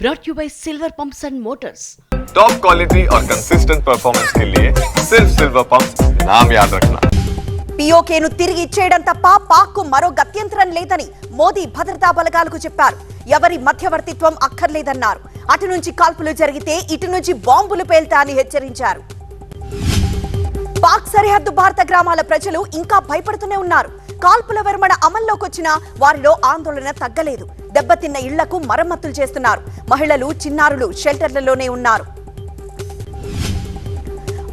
brought you by Silver Pumps and Motors. Top quality और consistent performance के लिए सिर्फ सिल्वर पंप्स नाम याद रखना. పీఓకేను తిరిగి ఇచ్చేయడం తప్ప పాక్కు మరో గత్యంతరం లేదని మోదీ భద్రతా బలగాలకు చెప్పారు. ఎవరి మధ్యవర్తిత్వం అక్కర్లేదన్నారు. అటు నుంచి కాల్పులు జరిగితే ఇటు నుంచి బాంబులు పేల్తాయని హెచ్చరించారు. పాక్ సరిహద్దు భారత గ్రామాల ప్రజలు ఇంకా భయపడుతూనే ఉన్నారు. కాల్పుల విరమణ అమల్లోకి వచ్చినా వారిలో ఆందోళన తగ్గలేదు. దెబ్బతిన్న ఇళ్లకు మరమ్మతులు చేస్తున్నారు. మహిళలు, చిన్నారులు షెల్టర్లలోనే ఉన్నారు.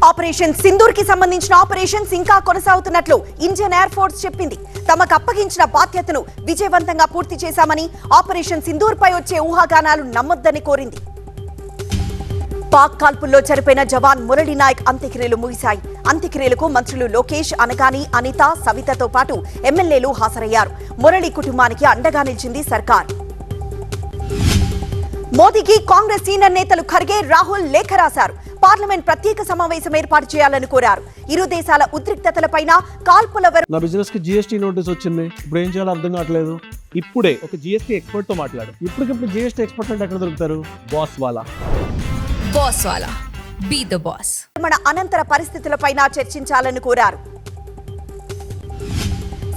ఆపరేషన్ సింధూర్ కి సంబంధించిన ఆపరేషన్స్ ఇంకా కొనసాగుతున్నట్లు ఇండియన్ ఎయిర్ ఫోర్స్ చెప్పింది. తమకు అప్పగించిన బాధ్యతను విజయవంతంగా పూర్తి చేశామని, ఆపరేషన్ సింధూర్ పై వచ్చే ఊహాగానాలు నమ్మొద్దని కోరింది. పాక్ కాల్పుల్లో చనిపోయిన జవాన్ మురళీ నాయక్ అంత్యక్రియలు ముగిశాయి. అంత్యక్రియలకు మంత్రులు లోకేష్, అనగాని, అనిత, సవితతో పాటు ఎమ్మెల్యేలు హాజరయ్యారు. మురళీ కుటుంబానికి అండగా నిలిచింది సర్కార్. మోదీకి కాంగ్రెస్ సీనియర్ నేతలు ఖర్గే, రాహుల్ లేఖ రాశారు. పార్లమెంట్ ప్రత్యేక సమావేశం ఏర్పాటు చేయాలని కోరారు. ఇరు దేశాల ఉద్రిక్తతలపైన కాల్పుల నా బిజినెస్ కి జిఎస్టీ నోటీస్ వచ్చింది. ఇప్పుడు ఏం చేయాలో అర్థం కావట్లేదు. ఇప్పుడే ఒక జిఎస్టీ ఎక్స్పర్ట్ తో మాట్లాడు. ఇప్పటికిప్పుడు జిఎస్టీ ఎక్స్పర్ట్ అంటే ఎక్కడ దొరుకుతారు? బాస్ వాలా బీ ద బాస్. మన అనంతర పరిస్థితులపైన చర్చించాలని కోరారు.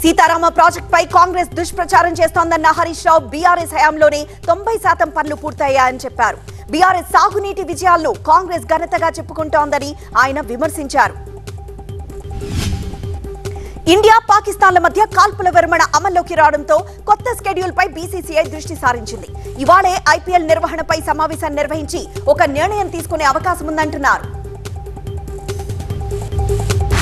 సీతారామ ప్రాజెక్ట్ పై కాంగ్రెస్ దుష్ప్రచారం చేస్తోందన్న హరీష్ రావు బీఆర్ఎస్ హయాంలోనే 90% పనులు పూర్తయ్యాయని చెప్పారు. బీఆర్ఎస్ సాగునీటి విజయాలను కాంగ్రెస్ ఘనతగా చెప్పుకుంటోందని ఆయన విమర్శించారు. ఇండియా, పాకిస్తాన్ల మధ్య కాల్పుల విరమణ అమల్లోకి రావడంతో కొత్త షెడ్యూల్ పై బీసీసీఐ దృష్టి సారించింది. ఇవాళే ఐపీఎల్ నిర్వహణపై సమావేశం నిర్వహించి ఒక నిర్ణయం తీసుకునే అవకాశం ఉందంటున్నారు.